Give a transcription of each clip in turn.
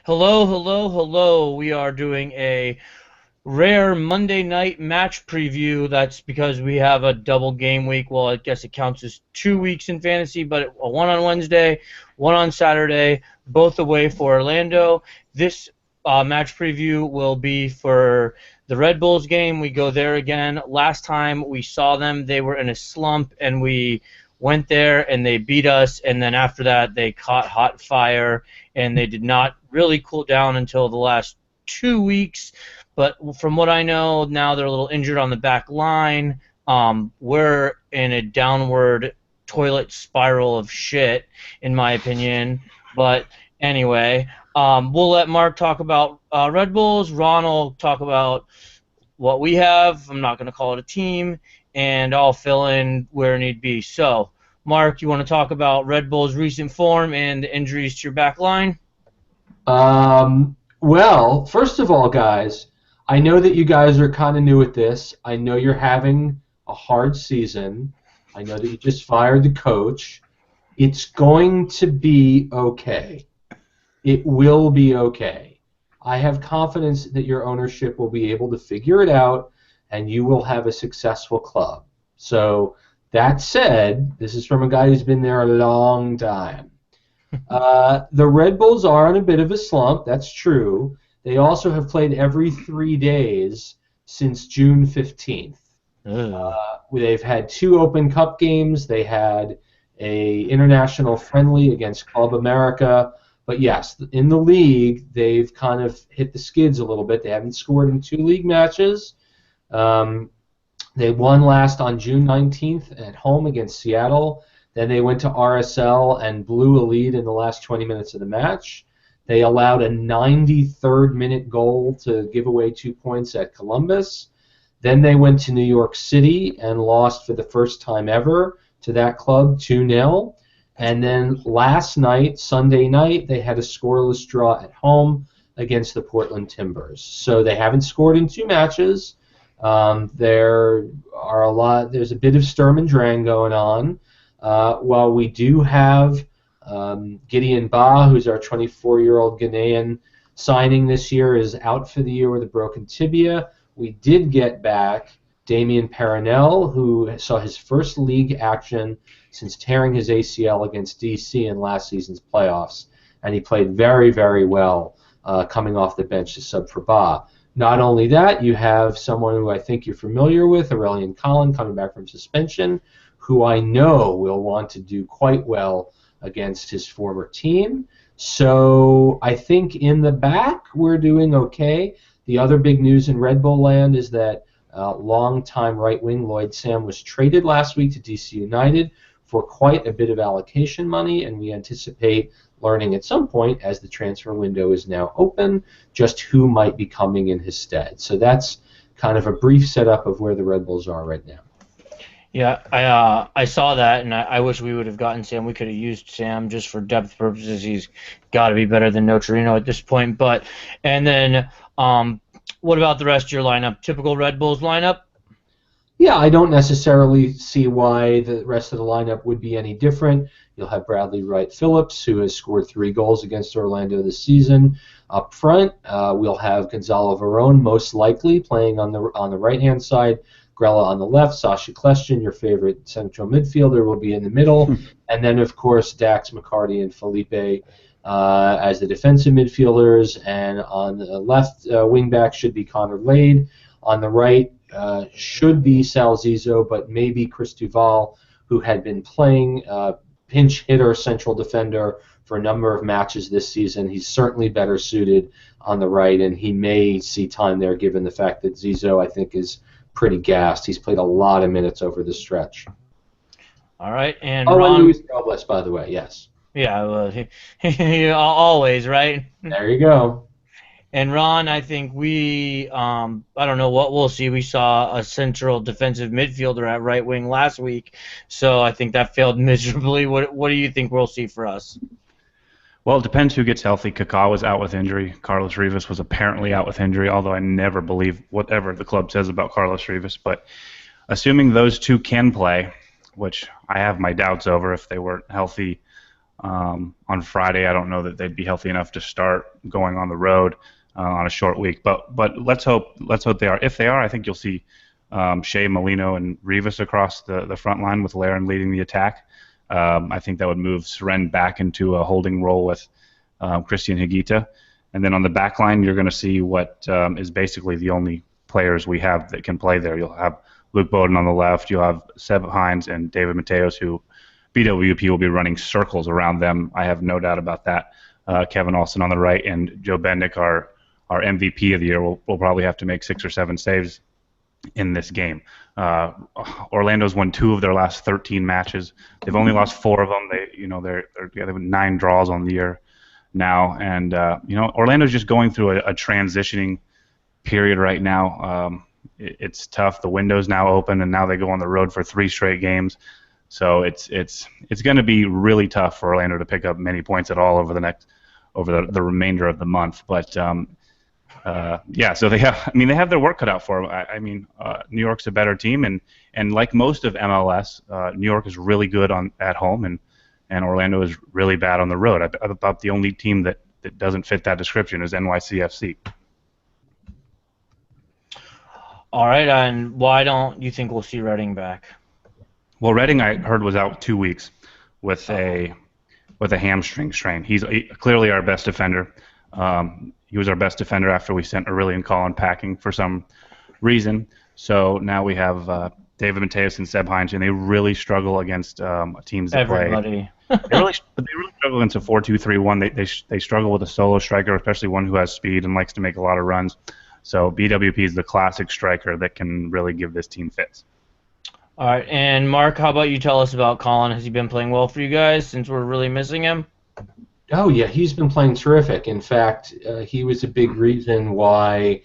Hello, hello, hello. We are doing a rare Monday night match preview. That's because we have a double game week. Well, I guess it counts as 2 weeks in fantasy, but one on Wednesday, one on Saturday, both away for Orlando. This match preview will be for the Red Bulls game. We go there again. Last time we saw them, they were in a slump, and we went there and they beat us, and then after that they caught hot fire, and they did not really cool down until the last 2 weeks. But from what I know, now they're a little injured on the back line. We're in a downward toilet spiral of shit, in my opinion. But anyway, we'll let Mark talk about Red Bulls. Ron will talk about what we have. I'm not going to call it a team, and I'll fill in where need be. So, Mark, you want to talk about Red Bull's recent form and the injuries to your back line? Well, first of all, guys, I know that you guys are kind of new at this. I know you're having a hard season. I know that you just fired the coach. It's going to be okay. It will be okay. I have confidence that your ownership will be able to figure it out, and you will have a successful club. So, that said, this is from a guy who's been there a long time. The Red Bulls are in a bit of a slump, that's true. They also have played every 3 days since June 15th. They've had 2 Open Cup games. They had a international friendly against Club America. But yes, in the league, they've kind of hit the skids a little bit. They haven't scored in 2 league matches. They won last on June 19th at home against Seattle. Then they went to RSL and blew a lead in the last 20 minutes of the match. They allowed a 93rd minute goal to give away 2 points at Columbus. Then they went to New York City and lost for the first time ever to that club 2-0. And then last night, Sunday night, they had a scoreless draw at home against the Portland Timbers. So they haven't scored in 2 matches. There's a bit of Sturm and Drang going on. While we do have Gideon Ba, who's our 24-year-old Ghanaian signing this year, is out for the year with a broken tibia. We did get back Damien Peronel, who saw his first league action since tearing his ACL against DC in last season's playoffs, and he played very, very well coming off the bench to sub for Ba. Not only that, you have someone who I think you're familiar with, Aurelian Collin, coming back from suspension, who I know will want to do quite well against his former team. So I think in the back we're doing okay. The other big news in Red Bull land is that longtime right wing Lloyd Sam was traded last week to DC United for quite a bit of allocation money, and we anticipate learning at some point, as the transfer window is now open, just who might be coming in his stead. So that's kind of a brief setup of where the Red Bulls are right now. Yeah, I saw that, and I wish we would have gotten Sam. We could have used Sam just for depth purposes. He's got to be better than Notarino at this point. And then, what about the rest of your lineup? Typical Red Bulls lineup? Yeah, I don't necessarily see why the rest of the lineup would be any different. You'll have Bradley Wright Phillips, who has scored 3 goals against Orlando this season. Up front, we'll have Gonzalo Varone, most likely, playing on the right-hand side. Grella on the left, Sasha Kleshin, your favorite central midfielder, will be in the middle. And then, of course, Dax McCarty and Felipe as the defensive midfielders. And on the left wing-back should be Connor Lade. On the right should be Sal Zizzo, but maybe Chris Duval, who had been playing pinch hitter, central defender for a number of matches this season. He's certainly better suited on the right, and he may see time there given the fact that Zizzo, I think, is pretty gassed. He's played a lot of minutes over the stretch. All right, and Ron, and Luis Robles, by the way, yes. Yeah, well, always, right? There you go. And Ron, I think I don't know what we'll see. We saw a central defensive midfielder at right wing last week, so I think that failed miserably. What do you think we'll see for us? Well, it depends who gets healthy. Kaká was out with injury. Carlos Rivas was apparently out with injury, although I never believe whatever the club says about Carlos Rivas. But assuming those two can play, which I have my doubts over if they weren't healthy On Friday. I don't know that they'd be healthy enough to start going on the road on a short week. But let's hope they are. If they are, I think you'll see Shea, Molino, and Rivas across the front line with Larin leading the attack. I think that would move Seren back into a holding role with Christian Higuita. And then on the back line, you're going to see what is basically the only players we have that can play there. You'll have Luke Bowden on the left. You'll have Seb Hines and David Mateos, who BWP will be running circles around them. I have no doubt about that. Kevin Olsen on the right, and Joe Bendick, our MVP of the year, will probably have to make 6 or 7 saves in this game. Orlando's won 2 of their last 13 matches. They've only lost 4 of them. They're together with 9 draws on the year now, and Orlando's just going through a transitioning period right now. It's tough. The window's now open, and now they go on the road for 3 straight games. So it's going to be really tough for Orlando to pick up many points at all over the remainder of the month. But yeah, so they have their work cut out for them. New York's a better team, and like most of MLS, New York is really good at home, and Orlando is really bad on the road. About the only team that doesn't fit that description is NYCFC. All right, and why don't you think we'll see Redding back? Well, Redding, I heard, was out 2 weeks with a hamstring strain. He's clearly our best defender. He was our best defender after we sent Aurelian Collin packing for some reason. So now we have David Mateos and Seb Hines, and they really struggle against teams that Everybody. play. They really struggle against a 4-2-3-1. They struggle with a solo striker, especially one who has speed and likes to make a lot of runs. So BWP is the classic striker that can really give this team fits. All right, and Mark, how about you tell us about Collin? Has he been playing well for you guys since we're really missing him? Oh, yeah, he's been playing terrific. In fact, he was a big reason why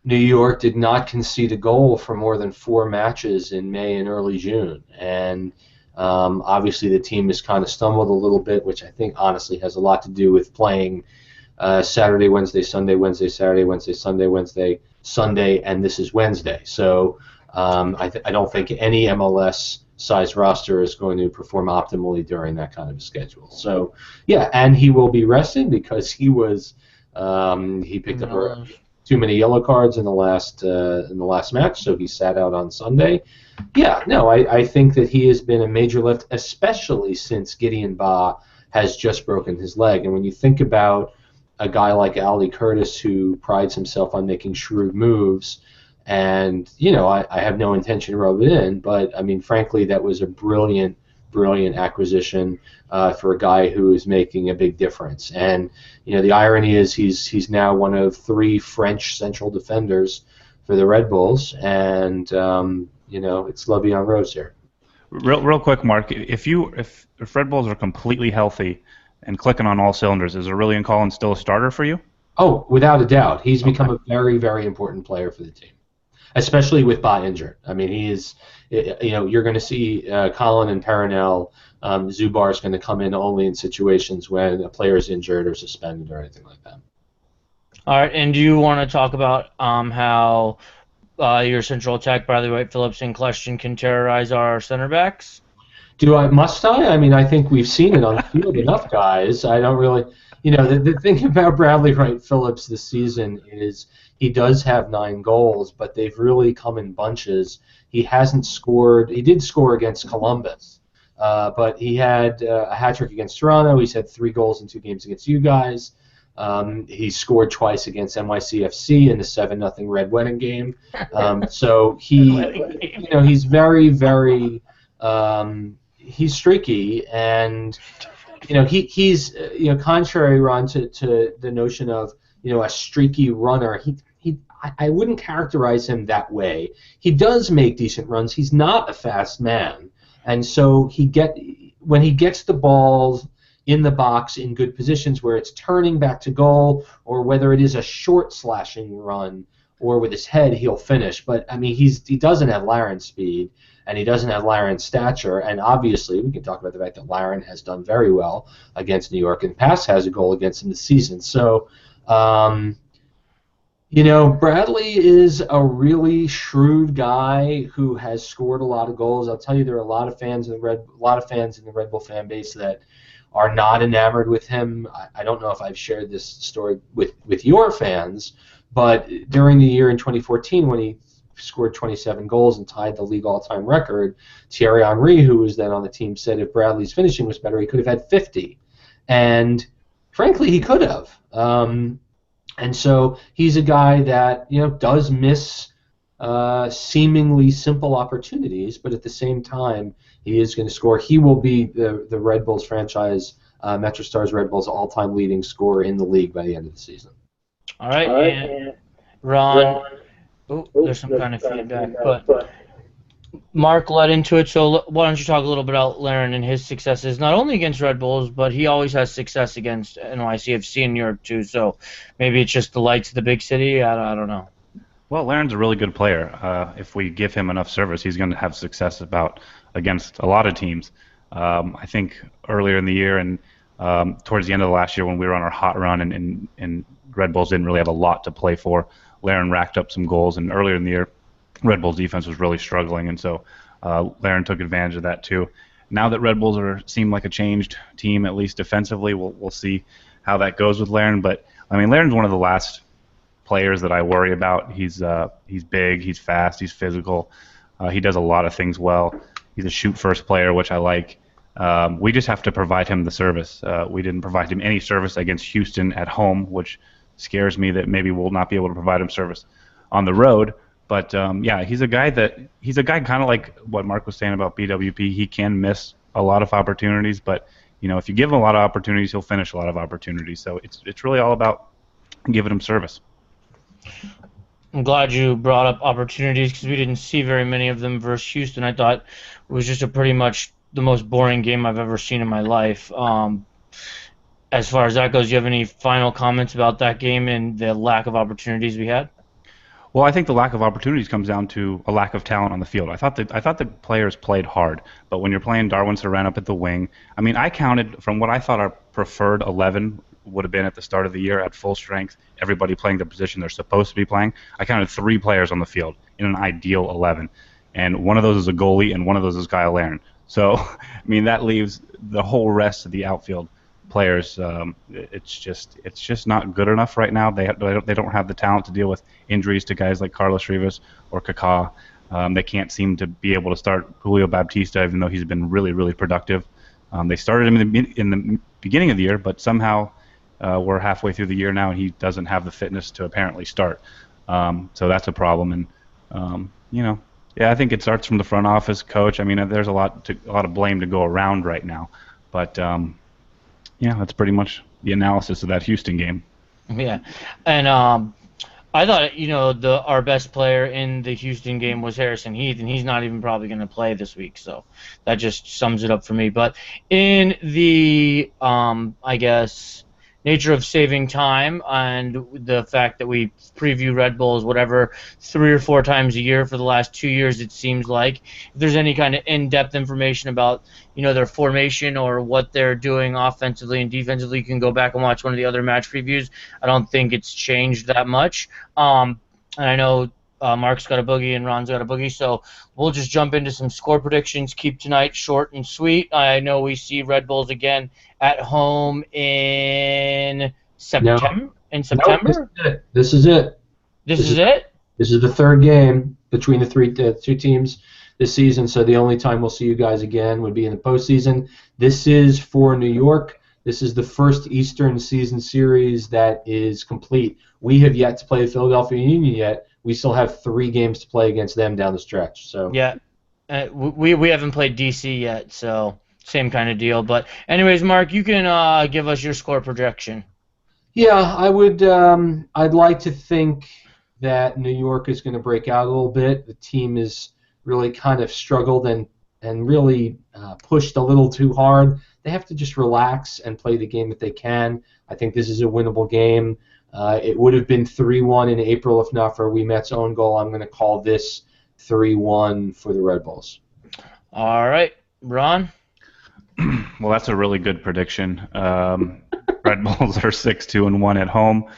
New York did not concede a goal for more than 4 matches in May and early June. And obviously the team has kind of stumbled a little bit, which I think honestly has a lot to do with playing Saturday, Wednesday, Sunday, Wednesday, Saturday, Wednesday, Sunday, Wednesday, Sunday, and this is Wednesday. So I don't think any MLS-sized roster is going to perform optimally during that kind of a schedule. So, yeah, and he will be rested because he picked up too many yellow cards in the last match, so he sat out on Sunday. Yeah, no, I think that he has been a major lift, especially since Gideon Ba has just broken his leg. And when you think about a guy like Ali Curtis, who prides himself on making shrewd moves, and, I have no intention to rub it in, but, frankly, that was a brilliant acquisition for a guy who is making a big difference. And, the irony is he's now one of 3 French central defenders for the Red Bulls, and, it's La Vie en Rose here. Real quick, Mark, if Red Bulls are completely healthy and clicking on all cylinders, is Aurelian Collin still a starter for you? Oh, without a doubt. He's become a very, very important player for the team, especially with Ba injured. He is, you're going to see Collin and Perenelle. Zubar is going to come in only in situations when a player is injured or suspended or anything like that. All right, and do you want to talk about how your central attack, Bradley Wright Phillips, and Kleshton can terrorize our center backs? Must I? I think we've seen it on the field enough, guys. I don't really, the thing about Bradley Wright Phillips this season is he does have 9 goals, but they've really come in bunches. He hasn't scored. He did score against Columbus, but he had a hat trick against Toronto. He's had 3 goals in 2 games against you guys. He scored twice against NYCFC in the 7-0 Red Wedding game. So he's very, very. He's streaky, and he's contrary, Ron, to the notion of a streaky runner. I wouldn't characterize him that way. He does make decent runs. He's not a fast man, and so when he gets the balls in the box in good positions where it's turning back to goal, or whether it is a short slashing run or with his head, he'll finish. But he doesn't have Larin speed, and he doesn't have Larin's stature, and obviously we can talk about the fact that Larin has done very well against New York, and Pass has a goal against him this season. So, Bradley is a really shrewd guy who has scored a lot of goals. I'll tell you, there are a lot of fans in the Red Bull fan base that are not enamored with him. I don't know if I've shared this story with your fans, but during the year in 2014 when he scored 27 goals and tied the league all-time record, Thierry Henry, who was then on the team, said if Bradley's finishing was better, he could have had 50. And frankly, he could have. And so he's a guy that does miss seemingly simple opportunities, but at the same time, he is going to score. He will be the Red Bulls franchise, MetroStars Red Bulls all-time leading scorer in the league by the end of the season. All right, and Ron. Oh, there's some kind of feedback, but Mark led into it, so why don't you talk a little bit about Larin and his successes, not only against Red Bulls, but he always has success against NYCFC in Europe too, so maybe it's just the lights of the big city, I don't know. Well, Larin's a really good player. If we give him enough service, he's going to have success against a lot of teams. I think earlier in the year and towards the end of the last year when we were on our hot run and Red Bulls didn't really have a lot to play for, Larin racked up some goals, and earlier in the year, Red Bulls defense was really struggling, and so Larin took advantage of that too. Now that Red Bulls seem like a changed team, at least defensively, we'll see how that goes with Larin. But I mean, Larin's one of the last players that I worry about. He's big, he's fast, he's physical. He does a lot of things well. He's a shoot-first player, which I like. We just have to provide him the service. We didn't provide him any service against Houston at home, which scares me that maybe we'll not be able to provide him service on the road. But yeah, he's a guy kind of like what Mark was saying about BWP. He can miss a lot of opportunities, but if you give him a lot of opportunities, he'll finish a lot of opportunities. So it's really all about giving him service. I'm glad you brought up opportunities because we didn't see very many of them versus Houston. I thought it was just a pretty much the most boring game I've ever seen in my life. As far as that goes, do you have any final comments about that game and the lack of opportunities we had? Well, I think the lack of opportunities comes down to a lack of talent on the field. I thought the players played hard, but when you're playing Darwin Saran up at the wing, I mean, I counted from what I thought our preferred 11 would have been at the start of the year at full strength, everybody playing the position they're supposed to be playing. I counted 3 players on the field in an ideal 11, and one of those is a goalie and one of those is Kyle Larin. So, I mean, that leaves the whole rest of the outfield players. It's just not good enough right now. They don't have the talent to deal with injuries to guys like Carlos Rivas or Kaká. They can't seem to be able to start Julio Baptista, even though he's been really, really productive. They started him in the beginning of the year, but somehow we're halfway through the year now, and he doesn't have the fitness to apparently start. So that's a problem. And yeah, I think it starts from the front office, coach. I mean, there's a lot of blame to go around right now, but yeah, that's pretty much the analysis of that Houston game. Yeah, and I thought our best player in the Houston game was Harrison Heath, and he's not even probably going to play this week, so that just sums it up for me. But in the I guess nature of saving time and the fact that we preview Red Bulls whatever 3 or 4 times a year for the last 2 years, it seems like, if there's any kind of in-depth information about their formation or what they're doing offensively and defensively, you can go back and watch one of the other match previews. I don't think it's changed that much. And I know Mark's got a boogie and Ron's got a boogie, so we'll just jump into some score predictions. Keep tonight short and sweet. I know we see Red Bulls again at home in September. No. In September? No, this is it. This is it? This is the 3rd game between the 2 teams this season, so the only time we'll see you guys again would be in the postseason. This is for New York. This is the first Eastern season series that is complete. We have yet to play the Philadelphia Union yet. We still have 3 games to play against them down the stretch. So yeah, we haven't played DC yet, so same kind of deal. But anyways, Mark, you can give us your score projection. Yeah, I would. I'd like to think that New York is going to break out a little bit. The team is really kind of struggled and really pushed a little too hard. They have to just relax and play the game that they can. I think this is a winnable game. It would have been 3-1 in April if not for Ouimet's own goal. I'm going to call this 3-1 for the Red Bulls. All right, Ron? Well, that's a really good prediction. Red Bulls are 6-2-1 at home.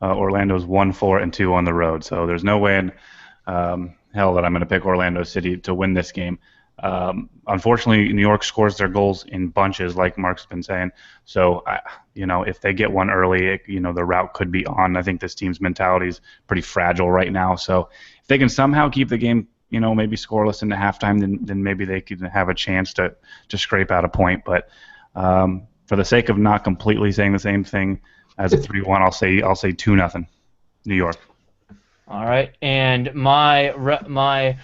Orlando's 1-4-2 on the road. So there's no way in hell that I'm going to pick Orlando City to win this game. Unfortunately, New York scores their goals in bunches, like Mark's been saying. So, if they get one early, the route could be on. I think this team's mentality is pretty fragile right now. So, if they can somehow keep the game, maybe scoreless into halftime, then maybe they could have a chance to scrape out a point. But for the sake of not completely saying the same thing as a 3-1, I'll say 2-0, New York. All right, and my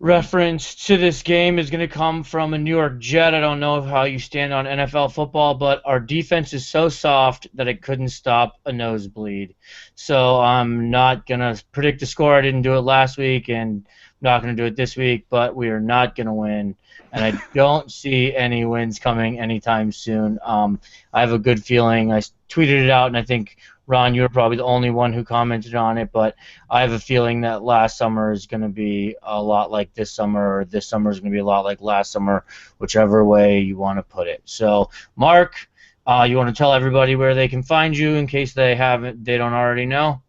reference to this game is going to come from a New York Jet. I don't know how you stand on NFL football, but our defense is so soft that it couldn't stop a nosebleed. So I'm not going to predict the score. I didn't do it last week, and I'm not going to do it this week, but we are not going to win. And I don't see any wins coming anytime soon. I have a good feeling. I tweeted it out, and I think, Ron, you were probably the only one who commented on it, but I have a feeling that last summer is going to be a lot like this summer, or this summer is going to be a lot like last summer, whichever way you want to put it. So, Mark, you want to tell everybody where they can find you in case they don't already know?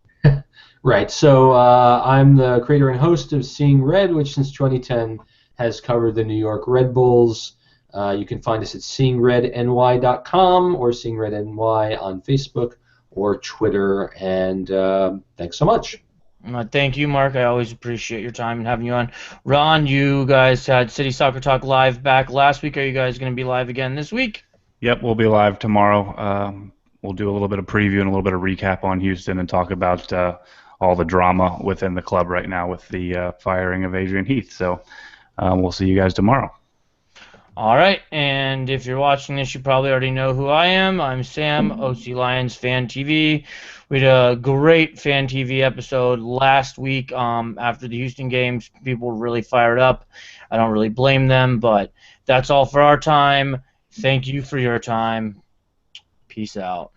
Right. So I'm the creator and host of Seeing Red, which since 2010 has covered the New York Red Bulls. You can find us at seeingredny.com or seeingredny on Facebook or Twitter, and thanks so much. Thank you, Mark. I always appreciate your time and having you on. Ron, you guys had City Soccer Talk live back last week. Are you guys going to be live again this week? Yep, we'll be live tomorrow. We'll do a little bit of preview and a little bit of recap on Houston and talk about all the drama within the club right now with the firing of Adrian Heath. So we'll see you guys tomorrow. All right, and if you're watching this, you probably already know who I am. I'm Sam, OC Lions Fan TV. We had a great Fan TV episode last week after the Houston games. People were really fired up. I don't really blame them, but that's all for our time. Thank you for your time. Peace out.